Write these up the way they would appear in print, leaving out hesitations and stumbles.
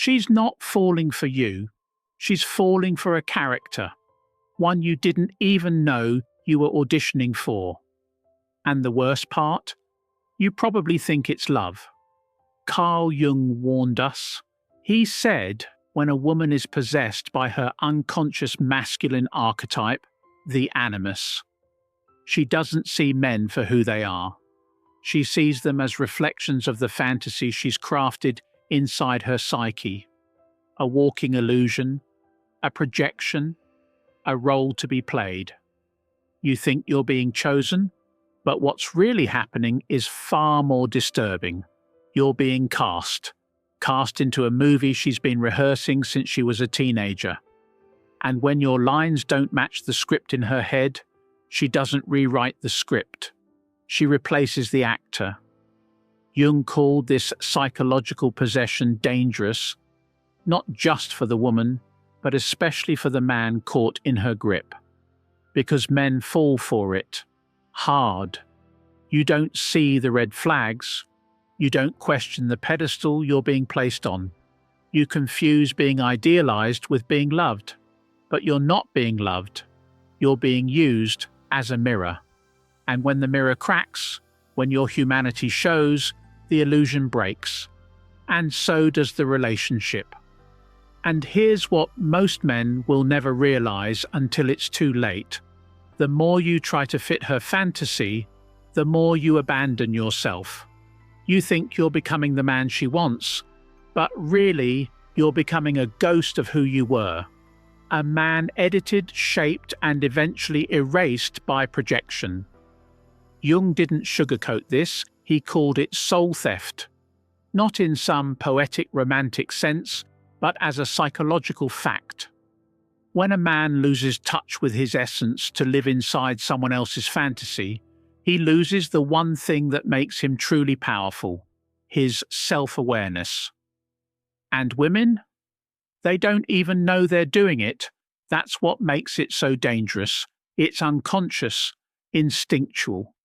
She's not falling for you. She's falling for a character, one you didn't even know you were auditioning for. And the worst part? You probably think it's love. Carl Jung warned us. He said when a woman is possessed by her unconscious masculine archetype, the animus, she doesn't see men for who they are. She sees them as reflections of the fantasy she's crafted inside her psyche. A walking illusion, a projection, a role to be played. You think you're being chosen, but what's really happening is far more disturbing. You're being cast into a movie she's been rehearsing since she was a teenager. And when your lines don't match the script in her head, she doesn't rewrite the script. She replaces the actor. Jung called this psychological possession dangerous, not just for the woman, but especially for the man caught in her grip. Because men fall for it. Hard. You don't see the red flags. You don't question the pedestal you're being placed on. You confuse being idealized with being loved. But you're not being loved. You're being used as a mirror. And when the mirror cracks, when your humanity shows, the illusion breaks. And so does the relationship. And here's what most men will never realize until it's too late. The more you try to fit her fantasy, the more you abandon yourself. You think you're becoming the man she wants, but really you're becoming a ghost of who you were. A man edited, shaped, and eventually erased by projection. Jung didn't sugarcoat this, he called it soul theft. Not in some poetic romantic sense, but as a psychological fact. When a man loses touch with his essence to live inside someone else's fantasy, he loses the one thing that makes him truly powerful, his self-awareness. And women? They don't even know they're doing it. That's what makes it so dangerous. It's unconscious, instinctual.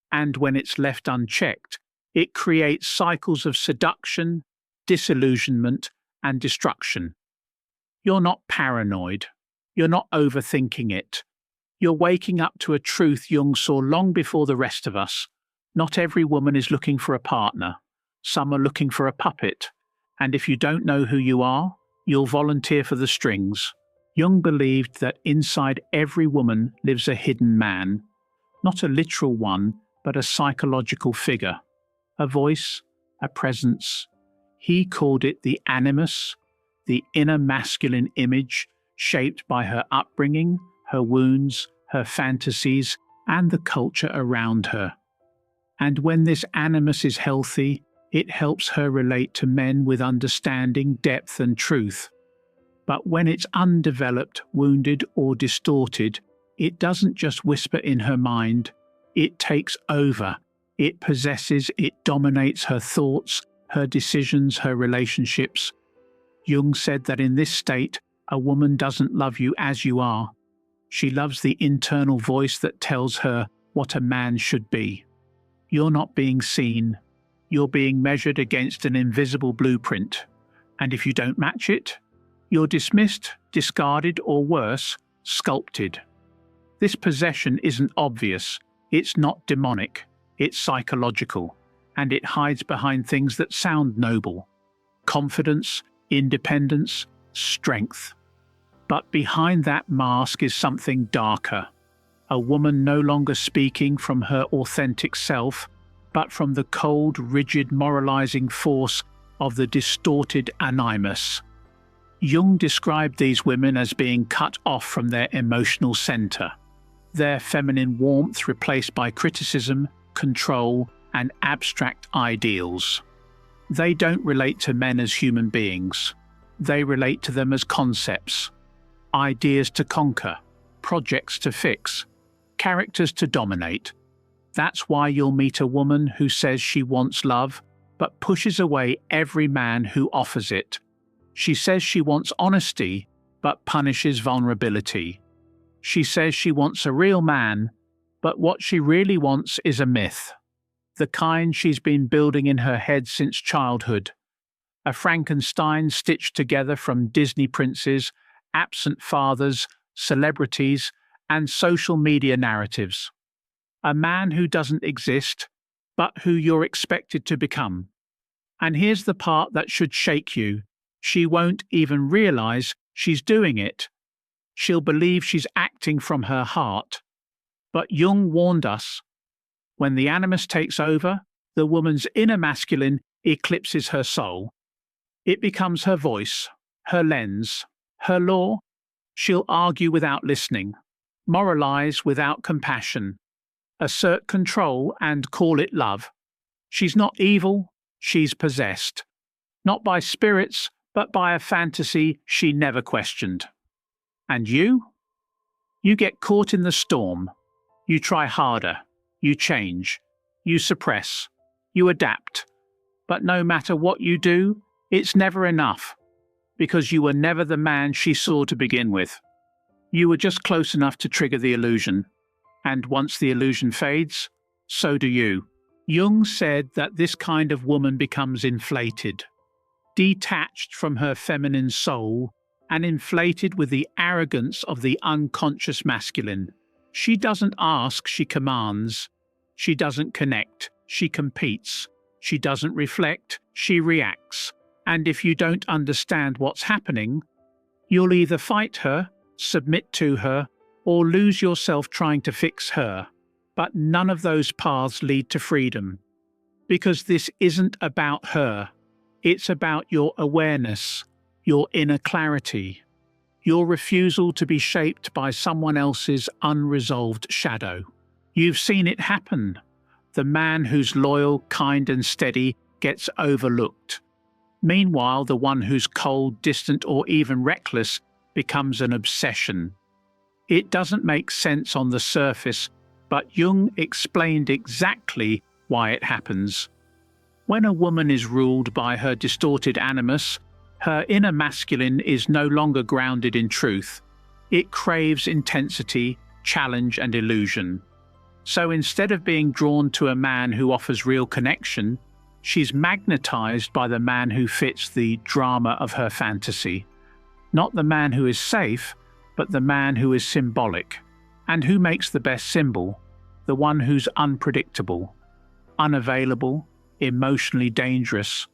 And when it's left unchecked, it creates cycles of seduction, disillusionment, and destruction. You're not paranoid. You're not overthinking it. You're waking up to a truth Jung saw long before the rest of us. Not every woman is looking for a partner. Some are looking for a puppet. And if you don't know who you are, you'll volunteer for the strings. Jung believed that inside every woman lives a hidden man. Not a literal one, but a psychological figure. A voice, a presence. He called it the animus, the inner masculine image shaped by her upbringing, her wounds, her fantasies, and the culture around her. And when this animus is healthy, it helps her relate to men with understanding, depth, and truth. But when it's undeveloped, wounded, or distorted, it doesn't just whisper in her mind, it takes over. It possesses, it dominates her thoughts, her decisions, her relationships. Jung said that in this state, a woman doesn't love you as you are. She loves the internal voice that tells her what a man should be. You're not being seen. You're being measured against an invisible blueprint. And if you don't match it, you're dismissed, discarded, or worse, sculpted. This possession isn't obvious. It's not demonic. It's psychological. And it hides behind things that sound noble. Confidence, independence, strength. But behind that mask is something darker. A woman no longer speaking from her authentic self, but from the cold, rigid, moralizing force of the distorted animus. Jung described these women as being cut off from their emotional center, their feminine warmth replaced by criticism, control, and abstract ideals. They don't relate to men as human beings. They relate to them as concepts, ideas to conquer, projects to fix, characters to dominate. That's why you'll meet a woman who says she wants love, but pushes away every man who offers it. She says she wants honesty, but punishes vulnerability. She says she wants a real man, but what she really wants is a myth. The kind she's been building in her head since childhood. a Frankenstein stitched together from Disney princes, absent fathers, celebrities, and social media narratives. A man who doesn't exist, but who you're expected to become. And here's the part that should shake you. She won't even realize she's doing it. She'll believe she's acting from her heart. But Jung warned us, when the animus takes over, the woman's inner masculine eclipses her soul. It becomes her voice, her lens, her law. She'll argue without listening, moralize without compassion, assert control and call it love. She's not evil, she's possessed. Not by spirits, but by a fantasy she never questioned. And you? You get caught in the storm. You try harder. You change. You suppress. You adapt. But no matter what you do, it's never enough. Because you were never the man she saw to begin with. You were just close enough to trigger the illusion. And once the illusion fades, so do you. Jung said that this kind of woman becomes inflated, detached from her feminine soul, and inflated with the arrogance of the unconscious masculine. She doesn't ask, she commands. She doesn't connect, she competes. She doesn't reflect, she reacts. And if you don't understand what's happening, you'll either fight her, submit to her, or lose yourself trying to fix her. But none of those paths lead to freedom. Because this isn't about her. It's about your awareness, your inner clarity, your refusal to be shaped by someone else's unresolved shadow. You've seen it happen. The man who's loyal, kind and steady gets overlooked. Meanwhile, the one who's cold, distant or even reckless becomes an obsession. It doesn't make sense on the surface, but Jung explained exactly why it happens. When a woman is ruled by her distorted animus, her inner masculine is no longer grounded in truth. It craves intensity, challenge and illusion. So instead of being drawn to a man who offers real connection, she's magnetized by the man who fits the drama of her fantasy. Not the man who is safe, but the man who is symbolic. And who makes the best symbol? The one who's unpredictable, unavailable, emotionally dangerous.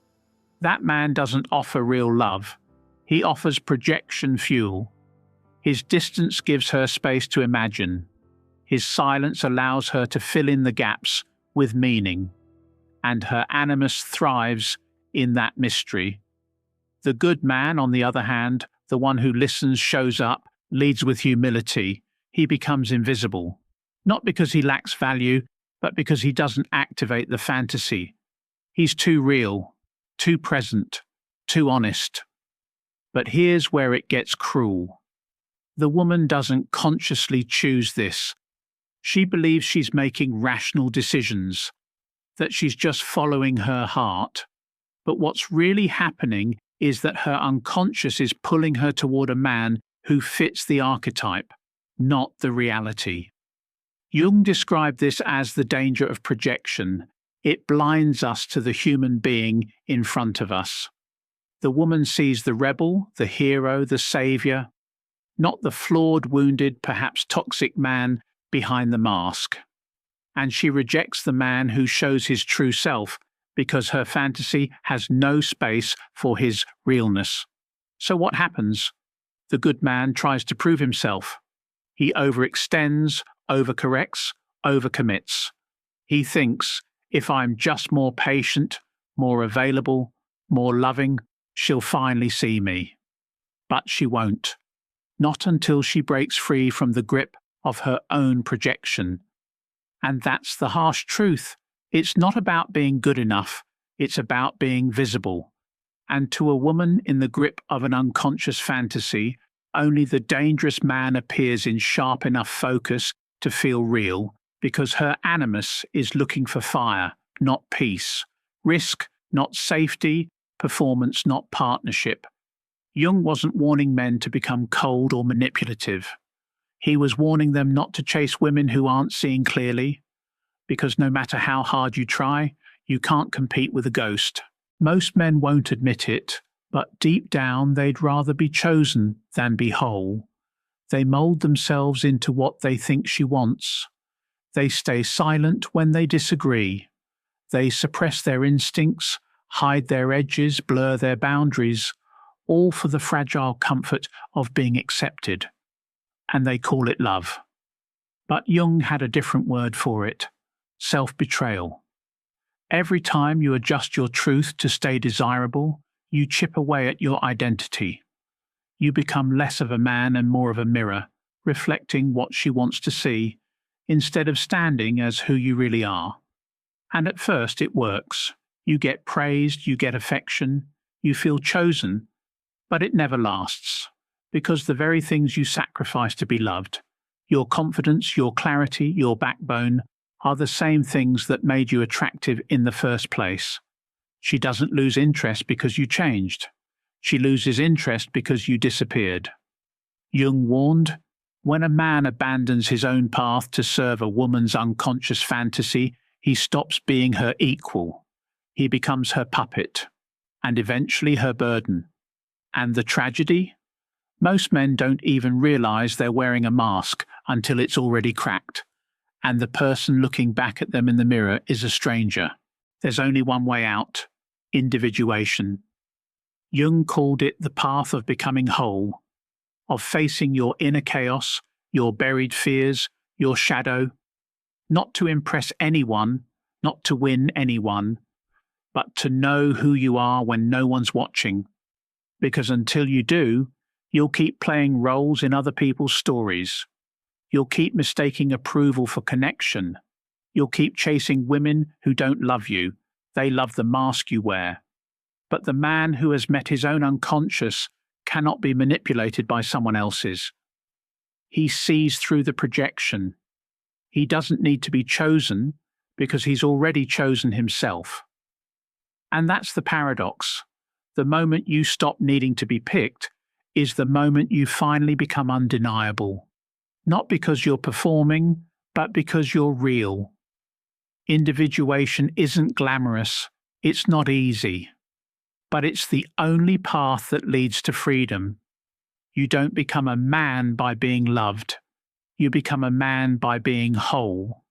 That man doesn't offer real love. He offers projection fuel. His distance gives her space to imagine. His silence allows her to fill in the gaps with meaning. And her animus thrives in that mystery. The good man, on the other hand, the one who listens, shows up, leads with humility. He becomes invisible. Not because he lacks value, but because he doesn't activate the fantasy. He's too real, too present, too honest. But here's where it gets cruel. The woman doesn't consciously choose this. She believes she's making rational decisions, that she's just following her heart. But what's really happening is that her unconscious is pulling her toward a man who fits the archetype, not the reality. Jung described this as the danger of projection. It blinds us to the human being in front of us. The woman sees the rebel, the hero, the savior, not the flawed, wounded, perhaps toxic man behind the mask. And she rejects the man who shows his true self because her fantasy has no space for his realness. So what happens? The good man tries to prove himself. He overextends, overcorrects, overcommits. He thinks, if I'm just more patient, more available, more loving, she'll finally see me. But she won't. Not until she breaks free from the grip of her own projection. And that's the harsh truth. It's not about being good enough. It's about being visible. And to a woman in the grip of an unconscious fantasy, only the dangerous man appears in sharp enough focus to feel real, because her animus is looking for fire, not peace, risk, not safety, performance, not partnership. Jung wasn't warning men to become cold or manipulative. He was warning them not to chase women who aren't seeing clearly, because no matter how hard you try, you can't compete with a ghost. Most men won't admit it, but deep down they'd rather be chosen than be whole. They mould themselves into what they think she wants. They stay silent when they disagree. They suppress their instincts, hide their edges, blur their boundaries, all for the fragile comfort of being accepted. And they call it love. But Jung had a different word for it: self-betrayal. Every time you adjust your truth to stay desirable, you chip away at your identity. You become less of a man and more of a mirror, reflecting what she wants to see, instead of standing as who you really are. And at first it works. You get praised, you get affection, you feel chosen, but it never lasts, because the very things you sacrifice to be loved, your confidence, your clarity, your backbone, are the same things that made you attractive in the first place. She doesn't lose interest because you changed. She loses interest because you disappeared. Jung warned, when a man abandons his own path to serve a woman's unconscious fantasy, he stops being her equal. He becomes her puppet, and eventually her burden. And the tragedy? Most men don't even realize they're wearing a mask until it's already cracked, and the person looking back at them in the mirror is a stranger. There's only one way out: individuation. Jung called it the path of becoming whole, of facing your inner chaos, your buried fears, your shadow, not to impress anyone, not to win anyone, but to know who you are when no one's watching. Because until you do, you'll keep playing roles in other people's stories. You'll keep mistaking approval for connection. You'll keep chasing women who don't love you. They love the mask you wear. But the man who has met his own unconscious cannot be manipulated by someone else's. He sees through the projection. He doesn't need to be chosen because he's already chosen himself. And that's the paradox. The moment you stop needing to be picked is the moment you finally become undeniable. Not because you're performing, but because you're real. Individuation isn't glamorous. It's not easy. But it's the only path that leads to freedom. You don't become a man by being loved. You become a man by being whole.